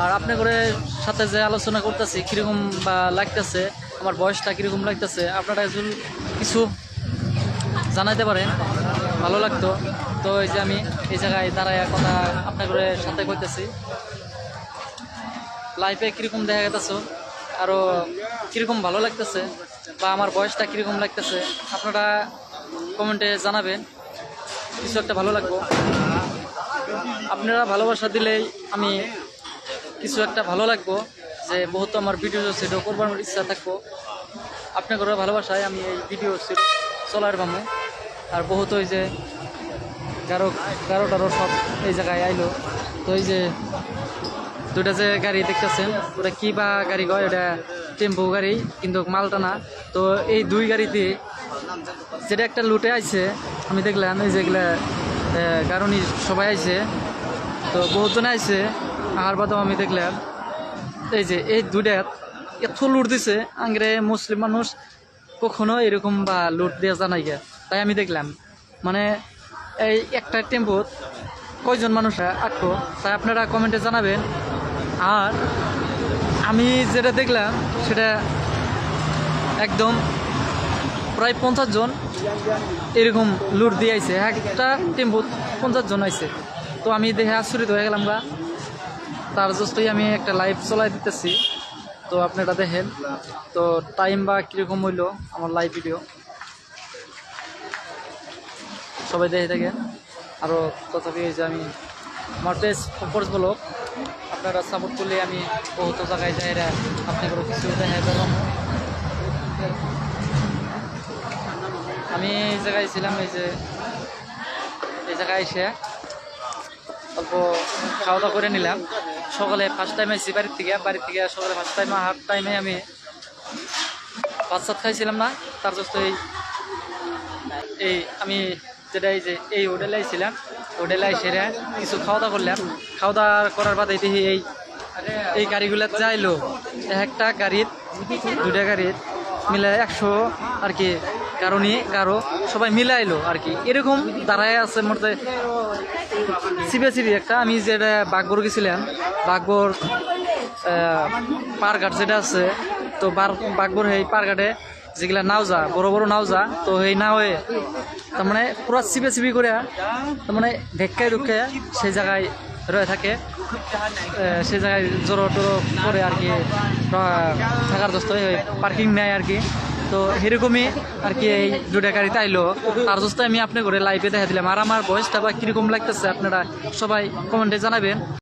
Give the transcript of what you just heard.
আর আপনাদের সাথে যে আলোচনা করতেছি কীরকম বা লাগতেছে, আমার বয়সটা কীরকম লাগতেছে, আপনারা কিছু জানাইতে পারেন, ভালো লাগতো। তো এই যে আমি এই জায়গায় দাঁড়ায় কথা আপনাদের সাথে কইতেছি, লাইফে কীরকম দেখা গেতেছো, আরও কীরকম ভালো লাগতেছে বা আমার বয়সটা কীরকম লাগতেছে আপনারা কমেন্টে জানাবেন, কিছু একটা ভালো লাগবো। আপনারা ভালোবাসা দিলেই আমি কিছু একটা ভালো লাগবো, যে বহুত আমার ভিডিও সেটাও করবার ইচ্ছা থাকবো। আপনাদের ভালোবাসায় আমি এই ভিডিও চলার পামো। আর বহুত ওই যে গারো সব এই জায়গায় আইলো। তো এই যে দুইটা যে গাড়ি দেখতেছেন, ওটা কি বা গাড়ি কয়, ওটা টেম্পো গাড়ি কিন্তু মালটা না। তো এই দুই গাড়িতে যেটা একটা লুটে আইছে আমি দেখলাম, এই যেগুলা কারণই সবাই আইছে, তো বহুতজনে আইছে। আর বাদেও আমি দেখলাম এই যে এই দুইটা এত লুট দিছে, আংরে মুসলিম মানুষ কখনো এরকম বা লুট দেওয়া জানাই গে। তাই আমি দেখলাম মানে এই একটা টেম্পোত কয়জন মানুষ আটকো, তাই আপনারা কমেন্টে জানাবেন। আর আমি যেটা দেখলাম সেটা একদম প্রায় 50 জন এরকম লুট দিয়ে আইছে, একটা টেম্পোত 50 জন আইছে। তো আমি দেখে আশ্চর্যিত হয়ে গেলাম গা। তার জন্যই আমি একটা লাইভ চলাই দিতেছি, তো আপনারা দেখেন। তো টাইম বা কীরকম হইলো আমার লাইভ ভিডিও সবাই দেখে থাকেন। আরও তথাপি এই যে আমি আমার পেজ ফোর্স ব্লগ আপনারা সাপোর্ট করলে আমি বহুত জায়গায় যাই আপনাদেরও কিছু দেখা পেলাম। আমি এই জায়গায় ছিলাম, এই জায়গায় এসে অল্প খাওয়া দাওয়া করে নিলাম। সকালে ফার্স্ট টাইম আইসি বাড়ির থেকে সকালে ফার্স্ট টাইম হাফ টাইমে আমি ভাত সাত খাইছিলাম না। তার জন্য এই আমি যেটা এই হোটেলে আইছিলাম, হোটেলে এসে কিছু খাওয়া দাওয়া করলাম। খাওয়া দাওয়া করার বাদে দেখি এই গাড়িগুলো যাইলো, একটা গাড়ির দুইটা গাড়ির মিলে 100 আর কি গারো সবাই মিলাইলো আর কি। এরকম দাঁড়ায় আছে মধ্যে সিবি একটা। আমি যেটা বাঘবর গেছিলাম, বাঘবর পারঘাট যেটা আছে, তো বাঘবর এই পারঘাটে যেগুলা নাওজা বড় বড় নাওজা, তো এই নাওয়ে তার মানে পুরো সিবি করে তার মানে ঢেক্কায় ঢুকে সেই জায়গায় রয়ে থাকে, সেই জায়গায় জড়ো টড়ো করে আর কি থাকার দোস্ত পার্কিং নেয় আর কি। তো সেরকমই আর কি এই দুটা গাড়িতে আইলো। তার দোস্ত আমি আপনি করে লাইভে দেখা দিলাম। আর আমার বয়সটা বা কীরকম লাগতেছে আপনারা সবাই কমেন্টে জানাবেন।